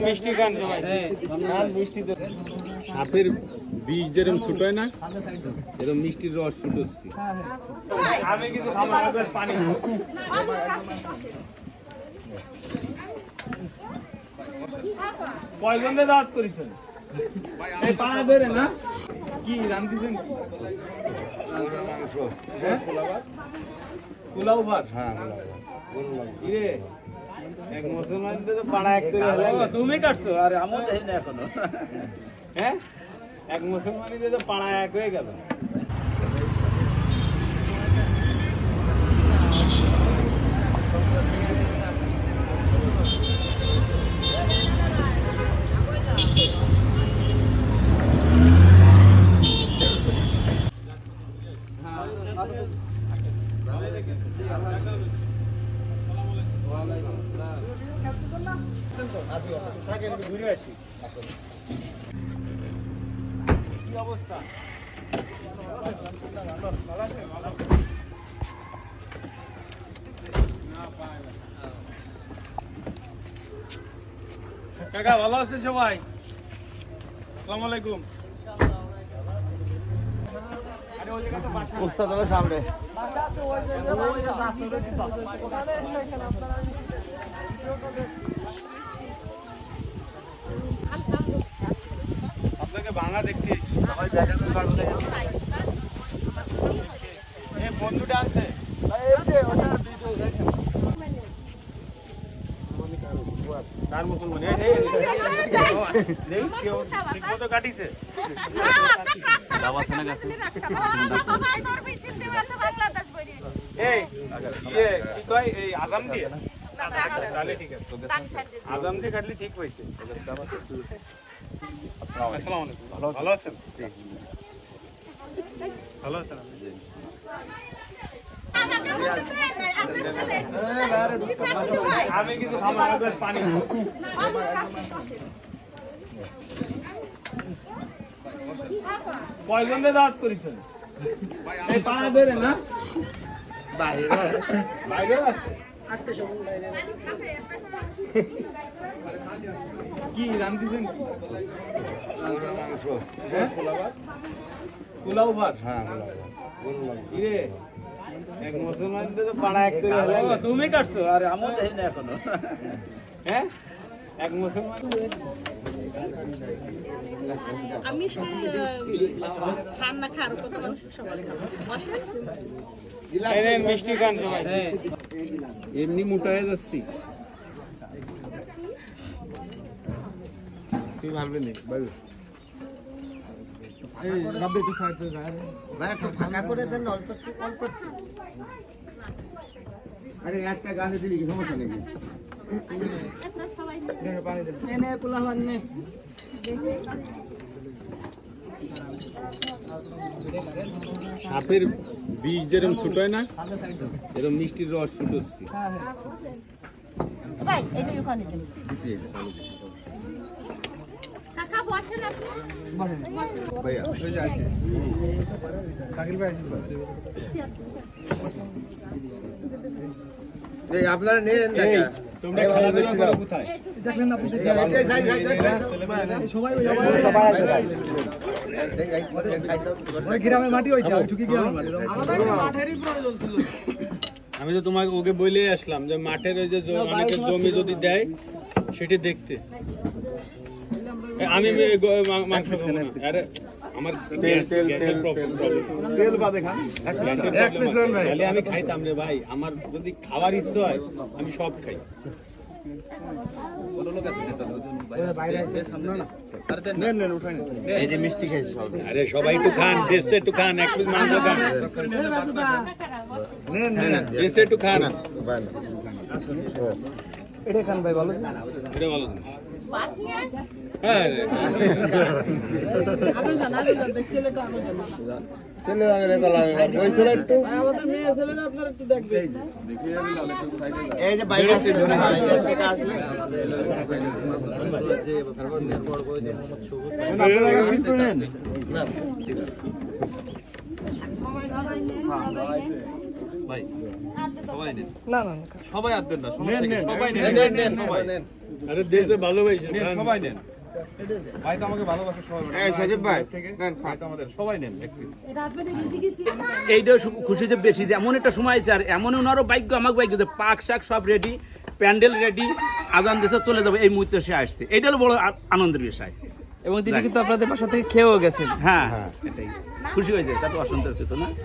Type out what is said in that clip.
মিষ্টি খান সবাই। সাপের বীজ যেরকম ছোট হয় না, এরকম মিষ্টির রস ছুটোচ্ছি। আমি কিছু খাবো না, পানি। কয়জন দাওয়াত করেছেন? এই পানা ধরে না কি রান্ধিছেন? পোলাও ভাত। এক মুসলমান তো পাড়া এক করে তুমি কাটছো আর আমি দেখি না এখনো। হ্যাঁ, এক মুসলমানই তো পাড়া এক হয়ে গেল। ঘুরে আসি কি অবস্থা? কাকা ভালো আছেন সবাই? আসসালামু আলাইকুম। উস্তাদ সামনে আপনাকে ভাঙা দেখতে এসেছি। বন্ধুটা আছে কার মুসলমান? ঠিক মতো কাটিছে। কি কয় এই আজাম দিয়ে? তাহলে ঠিক আছে, আজাম দিয়ে কাটলে ঠিক হয়েছে। আসসালামু আলাইকুম। ভালো আছেন? ভালো আছেন? আমি কিছু খাবো না, পানি। কয়জন দাওয়াত করেছেন? এই পানা ধরে না বাইরে আছে কি রান্ধিছেন? পোলাও ভাত। এক মুসলমান তো পাড়া এক করে তুমি কাটছো আর আমি দেখি না এখনো। হ্যাঁ, এক মুসলমান মিষ্টি খান সবাই। এমনি মোটা হয়ে যাচ্ছি। তুই ভাবলি নি আরে একটা গানে দিলি কি সমস্যা নাকি? সাপের বীজ যেরকম ছোট হয় না, এরকম মিষ্টির রস ছুটোচ্ছি। আপনারা নেন তোমরা খেলাধুলা করো কোথায়? গ্রামের মাটি হয়েছে আমি তো তোমাকে ওকে বলেই আসলাম যে মাঠের ওই যে অনেকের জমি যদি দেয় সেটি দেখতে। আমি মাংস খাবো না। আরে আমার তেল বাদে খান, আমি খাইতাম রে ভাই। আমার যদি খাওয়ার ইচ্ছে হয় আমি সব খাই। এই যে মিষ্টি খাইছি আরে সবাই একটু খান, দেশে একটু খান, এক পিস মাংস খান, দেশে একটু খান। এটা খান ভাই, ভালো এটা ভালো। হ্যাঁ এই যে বাইরে আসলে না না সবাই আর দেন না, সবাই নেন, সবাই নেন, সবাই নেন। আরে দেশে ভালোবাসে সবাই নেন ভাই তো আমাকে ভালোবাসে সবাই এই সাজিব ভাই নেন ভাই তো আমাদের সবাই নেন একটু এইটাও খুশি যে বেশি যে এমন একটা সময় আছে আর এমন ওনারও ভাগ্য আমার ভাগ্য যে পাক শাক সব রেডি প্যান্ডেল রেডি আজান দেশে চলে যাবে এই মুহূর্তে সে আসছে এইটা হলো বড় আনন্দের বিষয় এবং তিনি কিন্তু আপনাদের বাসা থেকে খেয়েও গেছেন। হ্যাঁ এটাই খুশি হয়েছে তা তো অসন্তোষ কিছু না।